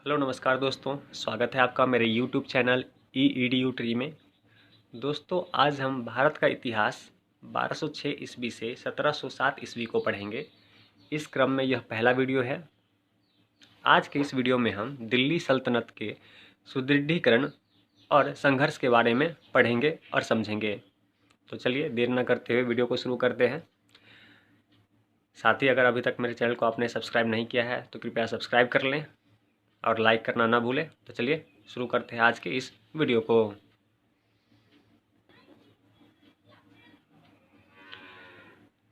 Hello नमस्कार दोस्तों, स्वागत है आपका मेरे YouTube चैनल EEDU ट्री में। दोस्तों, आज हम भारत का इतिहास 1206 ईस्वी से 1707 ईस्वी को पढ़ेंगे। इस क्रम में यह पहला वीडियो है। आज के इस वीडियो में हम दिल्ली सल्तनत के सुदृढ़ीकरण और संघर्ष के बारे में पढ़ेंगे और समझेंगे। तो चलिए देर न करते हुए वीडियो को शुरू करते हैं। साथ ही अगर अभी तक मेरे चैनल को आपने सब्सक्राइब नहीं किया है तो कृपया सब्सक्राइब कर लें और लाइक करना ना भूलें। तो चलिए शुरू करते हैं आज के इस वीडियो को।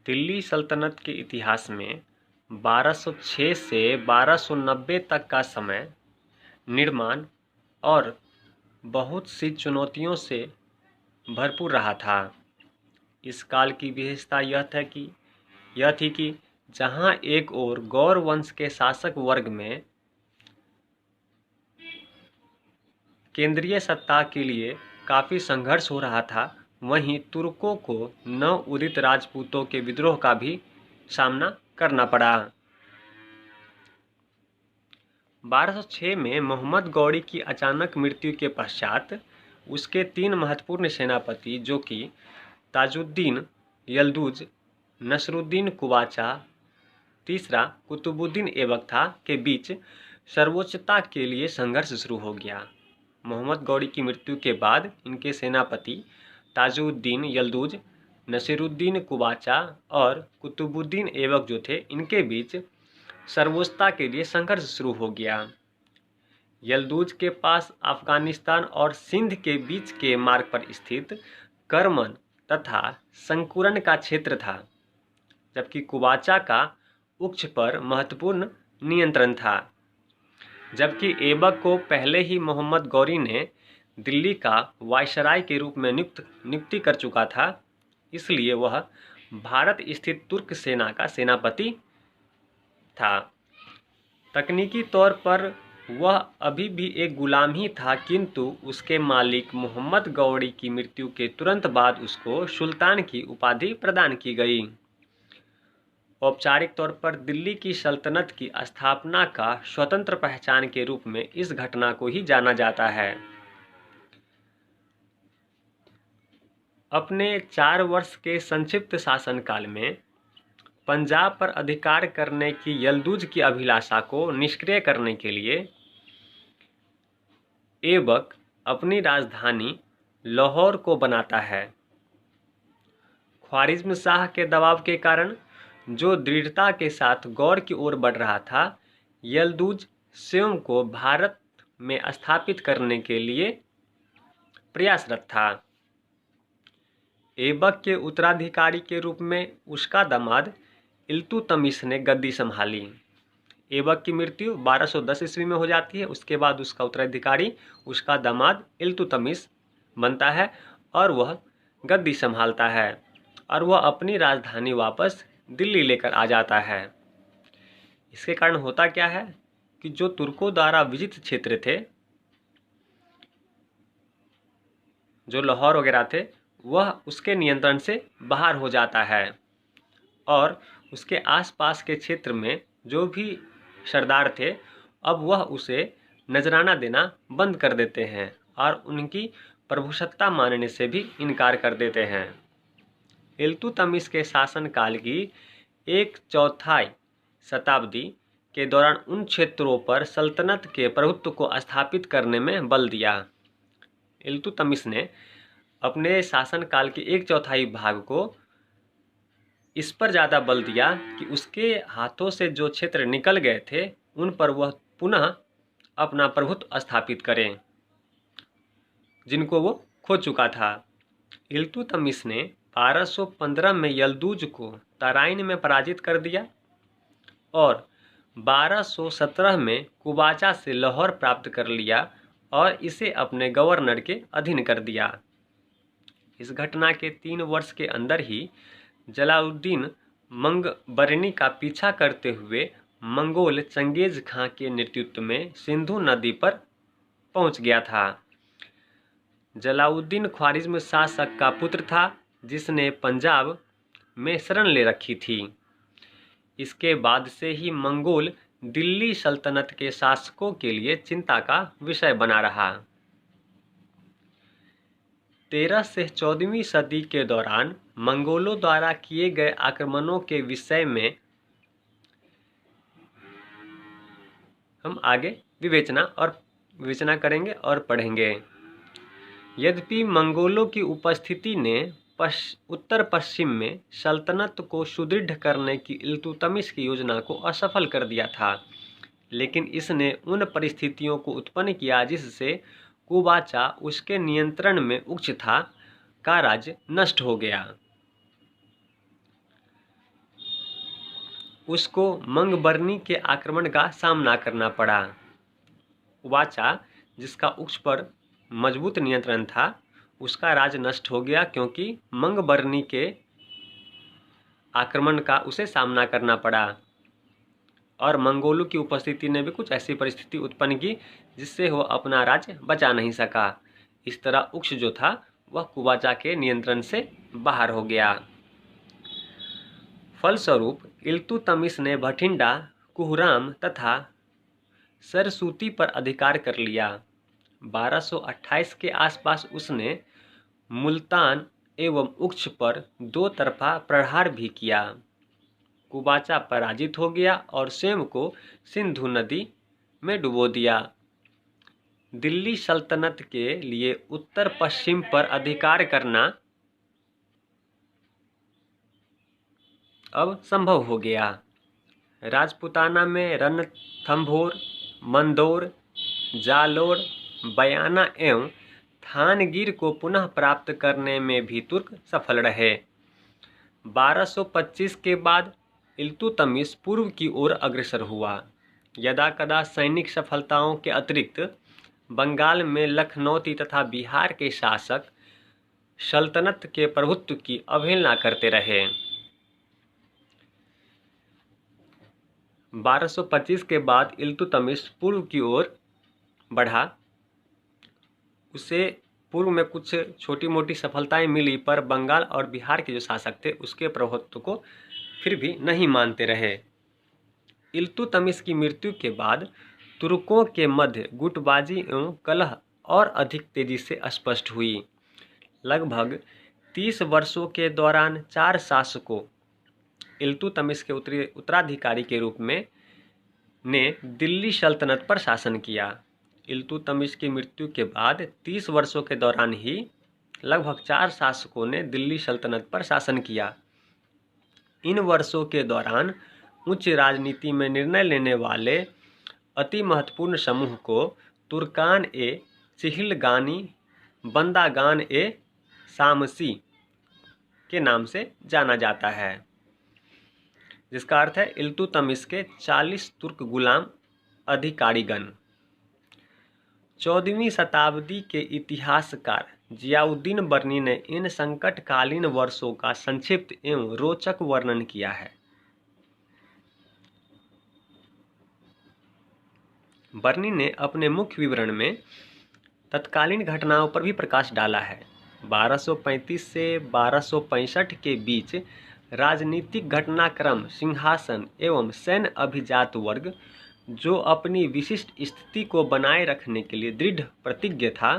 दिल्ली सल्तनत के इतिहास में 1206 से 1290 तक का समय निर्माण और बहुत सी चुनौतियों से भरपूर रहा था। इस काल की विशेषता यह थी कि जहां एक ओर गौर वंश के शासक वर्ग में केंद्रीय सत्ता के लिए काफ़ी संघर्ष हो रहा था, वहीं तुर्कों को नव उदित राजपूतों के विद्रोह का भी सामना करना पड़ा। 1206 में मोहम्मद गौरी की अचानक मृत्यु के पश्चात उसके तीन महत्वपूर्ण सेनापति जो कि ताजुद्दीन यल्दुज, नसरुद्दीन कुबाचा, तीसरा कुतुबुद्दीन ऐबक था के बीच सर्वोच्चता के लिए संघर्ष शुरू हो गया। मोहम्मद गौरी की मृत्यु के बाद इनके सेनापति ताजुद्दीन यल्दुज, नसीरुद्दीन कुबाचा और कुतुबुद्दीन ऐबक जो थे, इनके बीच सर्वोच्चता के लिए संघर्ष शुरू हो गया। यल्दुज के पास अफगानिस्तान और सिंध के बीच के मार्ग पर स्थित करमन तथा संकुरन का क्षेत्र था, जबकि कुबाचा का उच्च पर महत्वपूर्ण नियंत्रण था। जबकि ऐबक को पहले ही मोहम्मद गौरी ने दिल्ली का वायसराय के रूप में नियुक्ति कर चुका था, इसलिए वह भारत स्थित तुर्क सेना का सेनापति था। तकनीकी तौर पर वह अभी भी एक गुलाम ही था, किंतु उसके मालिक मोहम्मद गौरी की मृत्यु के तुरंत बाद उसको सुल्तान की उपाधि प्रदान की गई। औपचारिक तौर पर दिल्ली की सल्तनत की स्थापना का स्वतंत्र पहचान के रूप में इस घटना को ही जाना जाता है। अपने 4 वर्ष के संक्षिप्त शासनकाल में पंजाब पर अधिकार करने की यल्दुज की अभिलाषा को निष्क्रिय करने के लिए ऐबक अपनी राजधानी लाहौर को बनाता है। ख्वारिज़्म शाह के दबाव के कारण जो दृढ़ता के साथ गौर की ओर बढ़ रहा था, यल्दुज स्वयं को भारत में स्थापित करने के लिए प्रयासरत था। ऐबक के उत्तराधिकारी के रूप में उसका दामाद इल्तुतमिश ने गद्दी संभाली। ऐबक की मृत्यु 1210 ईस्वी में हो जाती है। उसके बाद उसका उत्तराधिकारी उसका दामाद इल्तुतमिश बनता है और वह गद्दी संभालता है और वह अपनी राजधानी वापस दिल्ली लेकर आ जाता है। इसके कारण होता क्या है कि जो तुर्कों द्वारा विजित क्षेत्र थे, जो लाहौर वगैरह थे, वह उसके नियंत्रण से बाहर हो जाता है और उसके आसपास के क्षेत्र में जो भी सरदार थे, अब वह उसे नजराना देना बंद कर देते हैं और उनकी प्रभुसत्ता मानने से भी इनकार कर देते हैं। इल्तुतमिश के शासनकाल की 1/4 शताब्दी के दौरान उन क्षेत्रों पर सल्तनत के प्रभुत्व को स्थापित करने में बल दिया। इल्तुतमिश ने अपने शासनकाल के 1/4 भाग को इस पर ज़्यादा बल दिया कि उसके हाथों से जो क्षेत्र निकल गए थे, उन पर वह पुनः अपना प्रभुत्व स्थापित करें, जिनको वो खो चुका था। इल्तुतमिश ने 1215 में यल्दुज को तराइन में पराजित कर दिया और 1217 में कुबाचा से लाहौर प्राप्त कर लिया और इसे अपने गवर्नर के अधीन कर दिया। इस घटना के 3 वर्ष के अंदर ही जलालुद्दीन मंगबरनी का पीछा करते हुए मंगोल चंगेज खां के नेतृत्व में सिंधु नदी पर पहुंच गया था। जलालुद्दीन ख्वारिज़्म शासक का पुत्र था, जिसने पंजाब में शरण ले रखी थी। इसके बाद से ही मंगोल दिल्ली सल्तनत के शासकों के लिए चिंता का विषय बना रहा। 13 से 14वीं सदी के दौरान मंगोलों द्वारा किए गए आक्रमणों के विषय में हम आगे विवेचना करेंगे और पढ़ेंगे। यद्यपि मंगोलों की उपस्थिति ने उत्तर पश्चिम में सल्तनत को सुदृढ़ करने की इल्तुतमिश की योजना को असफल कर दिया था, लेकिन इसने उन परिस्थितियों को उत्पन्न किया जिससे कुबाचा उसके नियंत्रण में उच्च था का राज्य नष्ट हो गया। उसको मंगबर्नी के आक्रमण का सामना करना पड़ा। कुबाचा, जिसका उच्च पर मजबूत नियंत्रण था, उसका राज नष्ट हो गया क्योंकि मंगबर्नी के आक्रमण का उसे सामना करना पड़ा और मंगोलों की उपस्थिति ने भी कुछ ऐसी परिस्थिति उत्पन्न की जिससे वह अपना राज्य बचा नहीं सका। इस तरह उक्ष जो था वह कुबाचा के नियंत्रण से बाहर हो गया। फलस्वरूप इल्तुतमिश ने भटिंडा, कुहराम तथा सरसूती पर अधिकार कर लिया। 1228 के आसपास उसने मुल्तान एवं उक्ष पर दो तरफा प्रहार भी किया। कुबाचा पराजित हो गया और स्वयं को सिंधु नदी में डुबो दिया। दिल्ली सल्तनत के लिए उत्तर पश्चिम पर अधिकार करना अब संभव हो गया। राजपूताना में रणथंभोर, मंदोर, जालोर, बयाना एवं थानगीर को पुनः प्राप्त करने में भी तुर्क सफल रहे। 1225 के बाद इल्तुतमिश पूर्व की ओर अग्रसर हुआ। यदाकदा सैनिक सफलताओं के अतिरिक्त बंगाल में लखनौती तथा बिहार के शासक सल्तनत के प्रभुत्व की अवहेलना करते रहे। 1225 के बाद इल्तुतमिश पूर्व की ओर बढ़ा। उसे पूर्व में कुछ छोटी मोटी सफलताएं मिली, पर बंगाल और बिहार के जो शासक थे उसके प्रभुत्व को फिर भी नहीं मानते रहे। इल्तुतमिश की मृत्यु के बाद तुर्कों के मध्य गुटबाजी एवं कलह और अधिक तेजी से स्पष्ट हुई। लगभग 30 वर्षों के दौरान 4 शासकों इल्तुतमिश के उत्तराधिकारी के रूप में ने दिल्ली सल्तनत पर शासन किया। इल्तुतमिश की मृत्यु के बाद 30 वर्षों के दौरान ही लगभग 4 शासकों ने दिल्ली सल्तनत पर शासन किया। इन वर्षों के दौरान उच्च राजनीति में निर्णय लेने वाले अति महत्वपूर्ण समूह को तुर्कान ए चिहिलगानी बंदागान ए सामसी के नाम से जाना जाता है, जिसका अर्थ है इल्तुतमिश के 40 तुर्क गुलाम अधिकारीगण। 14वीं शताब्दी के इतिहासकार जियाउद्दीन बर्नी ने इन संकटकालीन वर्षों का संक्षिप्त एवं रोचक वर्णन किया है। बर्नी ने अपने मुख्य विवरण में तत्कालीन घटनाओं पर भी प्रकाश डाला है। 1235 से 1265 के बीच राजनीतिक घटनाक्रम, सिंहासन एवं सैन्य अभिजात वर्ग जो अपनी विशिष्ट स्थिति को बनाए रखने के लिए दृढ़ प्रतिज्ञ था,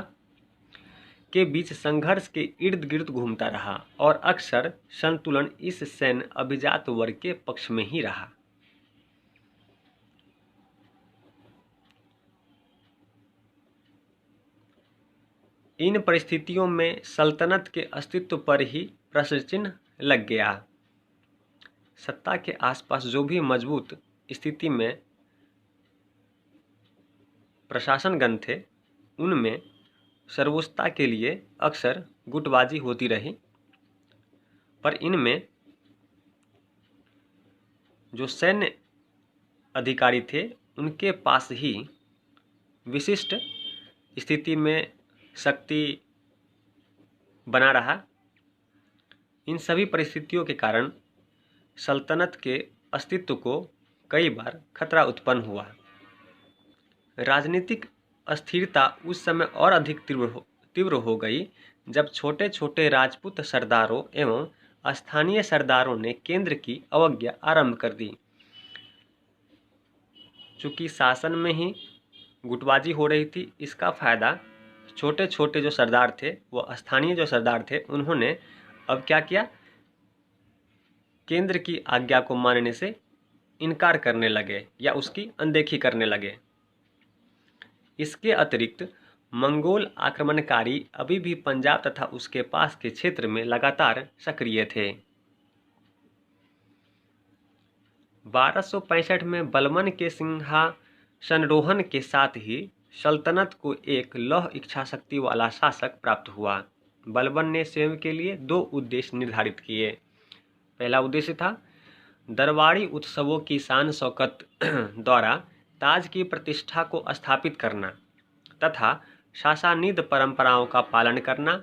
के बीच संघर्ष के इर्द गिर्द घूमता रहा और अक्सर संतुलन इस सैन्य अभिजात वर्ग के पक्ष में ही रहा। इन परिस्थितियों में सल्तनत के अस्तित्व पर ही प्रश्न चिन्ह लग गया। सत्ता के आसपास जो भी मजबूत स्थिति में प्रशासनगण थे, उनमें सर्वोच्चता के लिए अक्सर गुटबाजी होती रही, पर इनमें जो सैन्य अधिकारी थे उनके पास ही विशिष्ट स्थिति में शक्ति बना रहा। इन सभी परिस्थितियों के कारण सल्तनत के अस्तित्व को कई बार खतरा उत्पन्न हुआ। राजनीतिक अस्थिरता उस समय और अधिक तीव्र हो गई जब छोटे छोटे राजपूत सरदारों एवं स्थानीय सरदारों ने केंद्र की अवज्ञा आरंभ कर दी। चूँकि शासन में ही गुटबाजी हो रही थी, इसका फ़ायदा छोटे छोटे जो सरदार थे, वो स्थानीय जो सरदार थे, उन्होंने अब क्या किया, केंद्र की आज्ञा को मानने से इनकार करने लगे या उसकी अनदेखी करने लगे। इसके अतिरिक्त मंगोल आक्रमणकारी अभी भी पंजाब तथा उसके पास के क्षेत्र में लगातार सक्रिय थे। 1265 में बलबन के सिंहासनरोहण के साथ ही सल्तनत को एक लौह इच्छाशक्ति वाला शासक प्राप्त हुआ। बलबन ने स्वयं के लिए 2 उद्देश्य निर्धारित किए। पहला उद्देश्य था दरबारी उत्सवों की शान शौकत द्वारा ताज की प्रतिष्ठा को स्थापित करना तथा शासनानीद परंपराओं का पालन करना,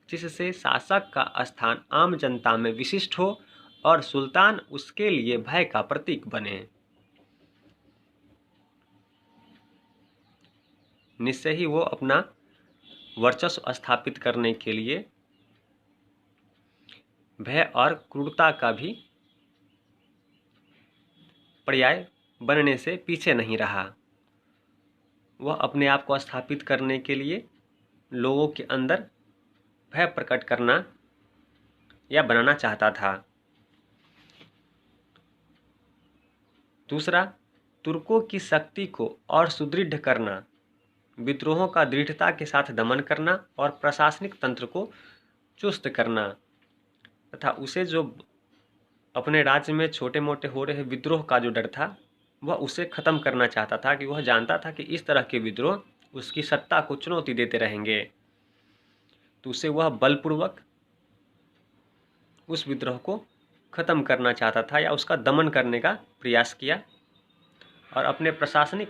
जिससे शासक का स्थान आम जनता में विशिष्ट हो और सुल्तान उसके लिए भय का प्रतीक बने। निश्चय ही वो अपना वर्चस्व स्थापित करने के लिए भय और क्रूरता का भी पर्याय बनने से पीछे नहीं रहा। वह अपने आप को स्थापित करने के लिए लोगों के अंदर भय प्रकट करना या बनाना चाहता था। दूसरा, तुर्कों की शक्ति को और सुदृढ़ करना, विद्रोहों का दृढ़ता के साथ दमन करना और प्रशासनिक तंत्र को चुस्त करना तथा उसे जो अपने राज्य में छोटे मोटे हो रहे विद्रोह का जो डर था, वह उसे ख़त्म करना चाहता था कि वह जानता था कि इस तरह के विद्रोह उसकी सत्ता को चुनौती देते रहेंगे, तो उसे वह बलपूर्वक उस विद्रोह को ख़त्म करना चाहता था या उसका दमन करने का प्रयास किया और अपने प्रशासनिक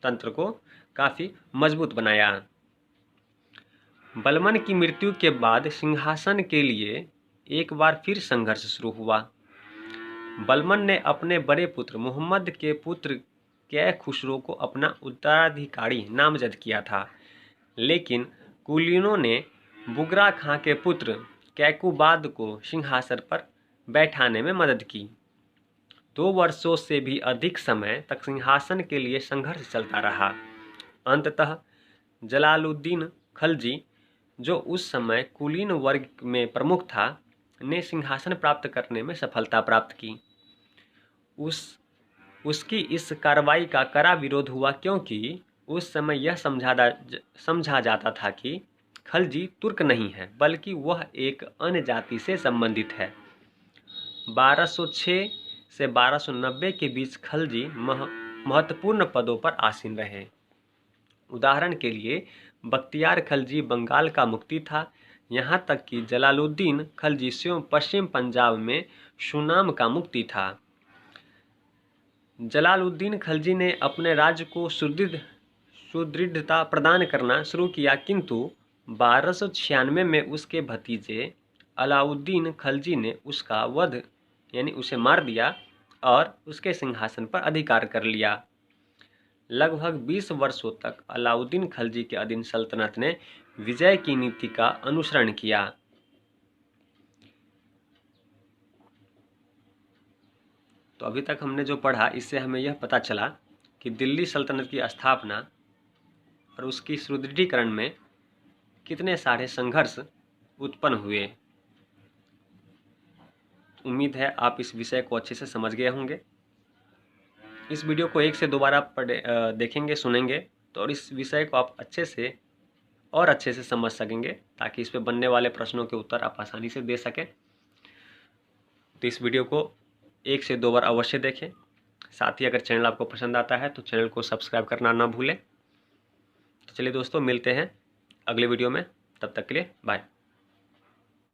तंत्र को काफ़ी मजबूत बनाया। बलबन की मृत्यु के बाद सिंहासन के लिए एक बार फिर संघर्ष शुरू हुआ। बलबन ने अपने बड़े पुत्र मोहम्मद के पुत्र कै खुसरो को अपना उत्तराधिकारी नामजद किया था, लेकिन कुलीनों ने बुगरा खां के पुत्र कैकुबाद को सिंहासन पर बैठाने में मदद की। 2 वर्षों से भी अधिक समय तक सिंहासन के लिए संघर्ष चलता रहा। अंततः जलालुद्दीन खलजी, जो उस समय कुलीन वर्ग में प्रमुख था, ने सिंहासन प्राप्त करने में सफलता प्राप्त की। उसकी इस कार्रवाई का कड़ा विरोध हुआ, क्योंकि उस समय यह समझा जाता था कि खलजी तुर्क नहीं है, बल्कि वह एक अन्य जाति से संबंधित है। 1206 से 1290 के बीच खलजी महत्वपूर्ण पदों पर आसीन रहे। उदाहरण के लिए बख्तियार खलजी बंगाल का मुफ्ती था, यहाँ तक कि जलालुद्दीन खलजी स्वयं पश्चिम पंजाब में सुनाम का मुफ्ती था। जलालुद्दीन खलजी ने अपने राज्य को सुदृढ़ता प्रदान करना शुरू किया, किंतु 1296 में उसके भतीजे अलाउद्दीन खलजी ने उसका वध यानी उसे मार दिया और उसके सिंहासन पर अधिकार कर लिया। लगभग 20 वर्षों तक अलाउद्दीन खलजी के अधीन सल्तनत ने विजय की नीति का अनुसरण किया। तो अभी तक हमने जो पढ़ा, इससे हमें यह पता चला कि दिल्ली सल्तनत की स्थापना और उसकी सुदृढ़ीकरण में कितने सारे संघर्ष उत्पन्न हुए। उम्मीद है आप इस विषय को अच्छे से समझ गए होंगे। इस वीडियो को 1 से 2 बार आप देखेंगे, सुनेंगे, तो और इस विषय को आप अच्छे से समझ सकेंगे, ताकि इस पे बनने वाले प्रश्नों के उत्तर आप आसानी से दे सकें। तो इस वीडियो को 1 से 2 बार अवश्य देखें। साथ ही अगर चैनल आपको पसंद आता है तो चैनल को सब्सक्राइब करना ना भूलें। तो चलिए दोस्तों, मिलते हैं अगले वीडियो में। तब तक के लिए बाय।